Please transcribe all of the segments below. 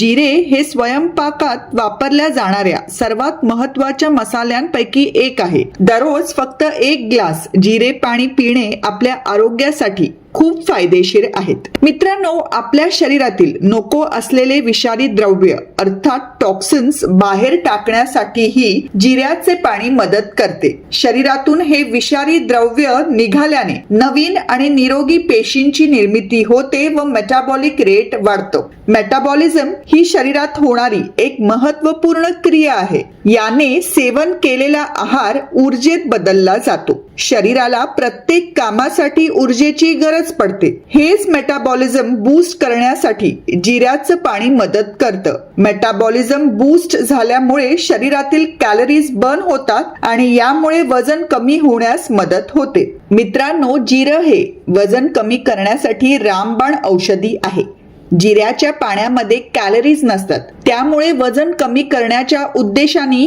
जिरे हे स्वयंपाकात वापरल्या जाणाऱ्या सर्वात महत्त्वाच्या मसाल्यांपैकी एक आहे. दररोज फक्त 1 ग्लास जिरे पाणी पिणे आपल्या आरोग्यासाठी खूप फायदेशीर आहेत. मित्रांनो, आपल्या शरीरातील नको असलेले विषारी द्रव्य अर्थात टॉक्सिन्स बाहेर टाकण्यासाठीही जिऱ्याचे पाणी मदत करते. शरीरातून हे विषारी द्रव्य निघाल्याने नवीन आणि निरोगी पेशींची निर्मिती होते व मेटाबॉलिक रेट वाढतो. मेटाबॉलिझम ही शरीरात होणारी एक महत्त्वपूर्ण क्रिया आहे. याने सेवन केलेला आहार ऊर्जेत बदलला जातो. शरीराला प्रत्येक कामासाठी ऊर्जेची गरज पडते. हेच मेटाबॉलिझम बूस्ट करण्यासाठी जिऱ्याचं पाणी मदत करतं. मेटाबॉलिझम बूस्ट झाल्यामुळे शरीरातील कॅलरीज बर्न होतात आणि यामुळे वजन कमी होण्यास मदत होते. मित्रांनो, जिरं हे वजन कमी करण्यासाठी रामबाण औषधी आहे. जिऱ्याच्या पाण्यामध्ये कॅलरीज नसतात, त्यामुळे वजन कमी करण्याच्या उद्देशाने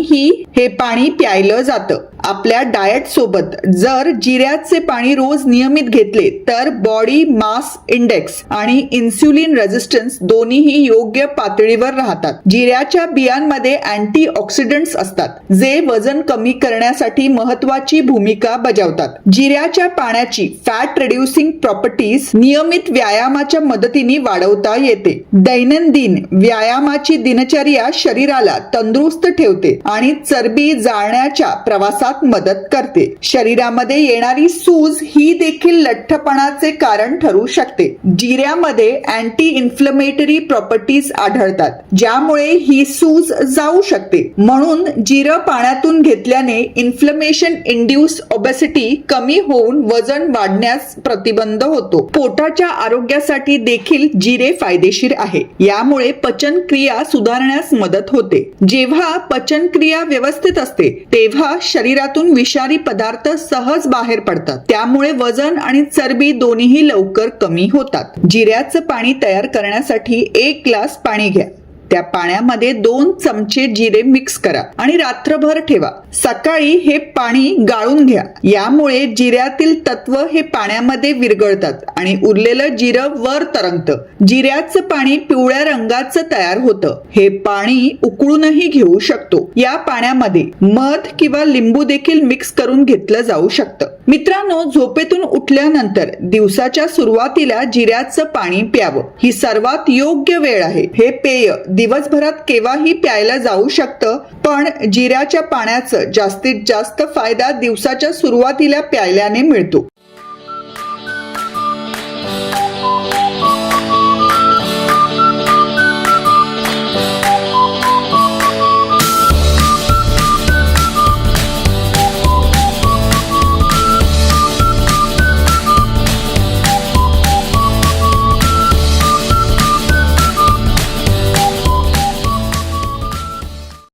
हे पाणी प्यायलं जातं. आपल्या डाएट सोबत जर जिऱ्याचे पाणी रोज नियमित घेतले तर बॉडी मास इंडेक्स आणि इन्सुलिन रेझिस्टन्स दोन्हीही योग्य पातळीवर राहतात. जिऱ्याच्या बियांमध्ये अँटीऑक्सिडंट्स असतात जे वजन कमी करण्यासाठी महत्त्वाची भूमिका बजावतात. जिऱ्याच्या पाण्याची फॅट रिड्युसिंग प्रॉपर्टीज नियमित व्यायामाच्या मदतीने वाढवता येते. दैनंदिन व्यायामाची दिनचर्या शरीराला तंदुरुस्त ठेवते आणि चरबी जाळण्याच्या प्रवासात मदत करते. शरीरामध्ये येणारी सूज ही देखील लठ्ठपणाचे कारण ठरू शकते. जिऱ्यामध्ये अँटी इन्फ्लेमेटरी प्रॉपर्टीज आढळतात ज्यामुळे ही सूज जाऊ शकते. म्हणून जिरं पाण्यातून घेतल्याने इन्फ्लेमेशन इंड्यूस ओबेसिटी कमी होऊन वजन वाढण्यास प्रतिबंध होतो. पोटाच्या आरोग्यासाठी देखील जिरे फायदेशीर आहे. यामुळे पचन क्रिया सुधारण्यास मदत होते. जेव्हा पचन क्रिया व्यवस्थित असते तेव्हा शरीरातून विषारी पदार्थ सहज बाहेर पडतात. त्यामुळे वजन आणि चरबी दोन्हीही लवकर कमी होतात. जिऱ्याचं पाणी तयार करण्यासाठी 1 ग्लास पाणी घ्या. त्या पाण्यामध्ये 2 चमचे जिरे मिक्स करा आणि रात्रभर ठेवा. सकाळी हे पाणी गाळून घ्या. यामुळे जिऱ्यातील तत्व हे पाण्यामध्ये विरघळतात आणि उरलेलं जिरं वर तरंगतं. जिऱ्याचं पाणी पिवळ्या रंगाचं तयार होतं. हे पाणी उकळूनही घेऊ शकतो. या पाण्यामध्ये मध किंवा लिंबू देखील मिक्स करून घेतलं जाऊ शकतं. मित्रांनो, झोपेतून उठल्यानंतर दिवसाच्या सुरुवातीला जिऱ्याचं पाणी प्यावं. ही सर्वात योग्य वेळ आहे. हे पेय दिवसभरात केव्हाही प्यायला जाऊ शकतं, पण जिऱ्याच्या पाण्याचा जास्तीत जास्त फायदा दिवसाच्या सुरुवातीला प्यायल्याने मिळतो.